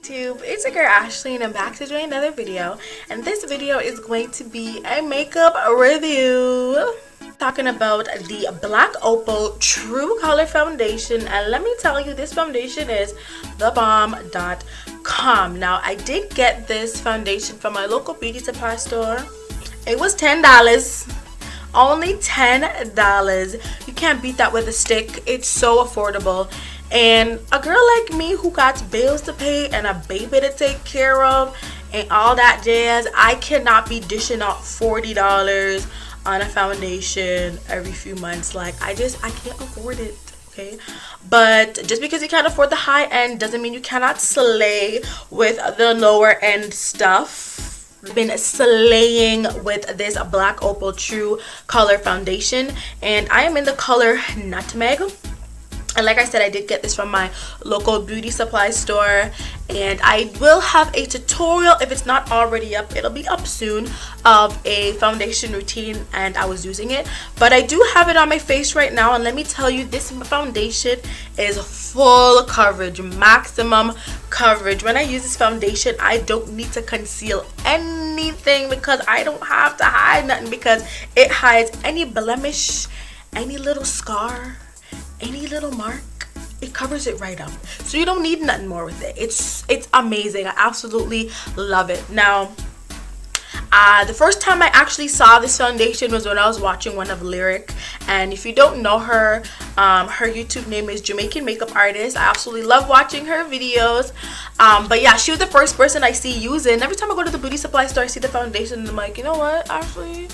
YouTube, it's your girl Ashley and I'm back to do another video, and this video is going to be a makeup review talking about the Black Opal True Color Foundation. And let me tell you, this foundation is thebomb.com. Now I did get this foundation from my local beauty supply store. It was $10, only $10. You can't beat that with a stick. It's so affordable. And a girl like me who got bills to pay and a baby to take care of and all that jazz, I cannot be dishing out $40 on a foundation every few months. Like, I can't afford it. Okay, but just because you can't afford the high end doesn't mean you cannot slay with the lower end stuff. I've been slaying with this Black Opal True Color Foundation, and I am in the color Nutmeg. And like I said, I did get this from my local beauty supply store, and I will have a tutorial, if it's not already up, it'll be up soon, of a foundation routine, and I was using it. But I do have it on my face right now, and let me tell you, this foundation is full coverage, maximum coverage. When I use this foundation, I don't need to conceal anything because I don't have to hide nothing, because it hides any blemish, any little scar, any little mark. It covers it right up, so you don't need nothing more with it. It's amazing. I absolutely love it. Now the first time I actually saw this foundation was when I was watching one of LaydeeClarke, and if you don't know her, her YouTube name is Jamaican Makeup Artist. I absolutely love watching her videos. But yeah, she was the first person I see using. Every time I go to the beauty supply store, I see the foundation and I'm like, you know what, Ashley,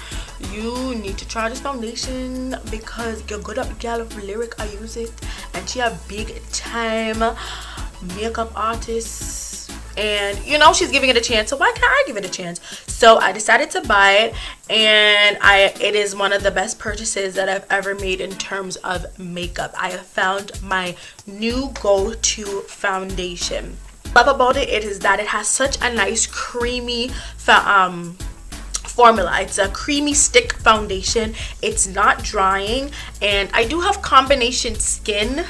you need to try this foundation because you're good up gal of LaydeeClarke. I use it, and she a big time makeup artist, and you know, she's giving it a chance, so why can't I give it a chance? So I decided to buy it, and it is one of the best purchases that I've ever made in terms of makeup. I have found my new go-to foundation. What I love about it is that it has such a nice creamy formula. It's a creamy stick foundation. It's not drying, and I do have combination skin,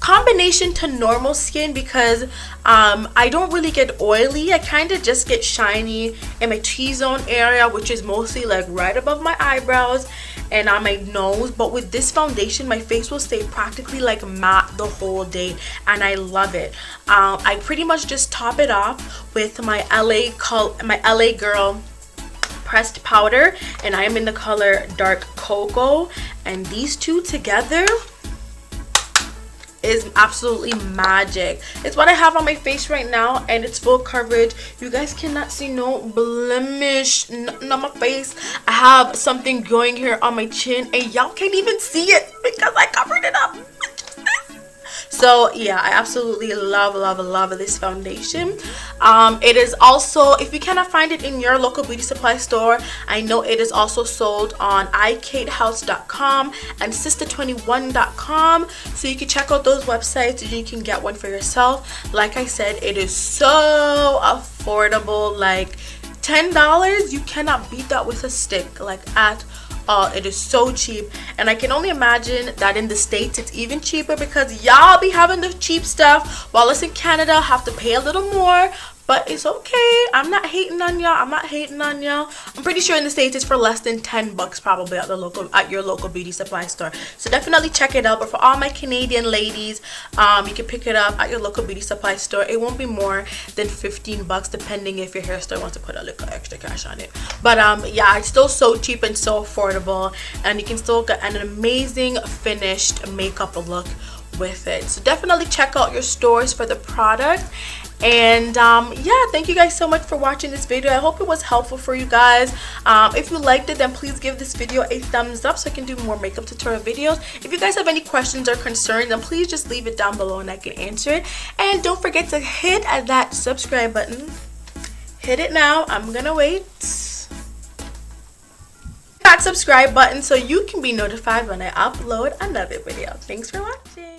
combination to normal skin, because I don't really get oily. I kind of just get shiny in my T-zone area, which is mostly like right above my eyebrows and on my nose. But with this foundation, my face will stay practically like matte the whole day, and I love it. I pretty much just top it off with my LA Girl pressed powder, and I am in the color Dark Cocoa, and these two together is absolutely magic. It's what I have on my face right now, and it's full coverage. You guys cannot see no blemish on my face. I have something growing here on my chin, and y'all can't even see it because I covered it up. So yeah, I absolutely love this foundation. It is also, if you cannot find it in your local beauty supply store, I know it is also sold on iCatehouse.com and Sister21.com, so you can check out those websites and you can get one for yourself. Like I said, it is so affordable, like $10. You cannot beat that with a stick, like at all. It is so cheap, and I can only imagine that in the States it's even cheaper, because y'all be having the cheap stuff, while us in Canada have to pay a little more. But it's okay. I'm not hating on y'all. I'm pretty sure in the States it's for less than $10 probably at your local beauty supply store. So definitely check it out. But for all my Canadian ladies, you can pick it up at your local beauty supply store. It won't be more than $15 depending if your hair store wants to put a little extra cash on it. But yeah, it's still so cheap and so affordable, and you can still get an amazing finished makeup look with it. So definitely check out your stores for the product. And yeah, thank you guys so much for watching this video. I hope it was helpful for you guys. If you liked it, then please give this video a thumbs up so I can do more makeup tutorial videos. If you guys have any questions or concerns, then please just leave it down below and I can answer it. And don't forget to hit that subscribe button. Hit it now. I'm gonna wait. That subscribe button so you can be notified when I upload another video. Thanks for watching.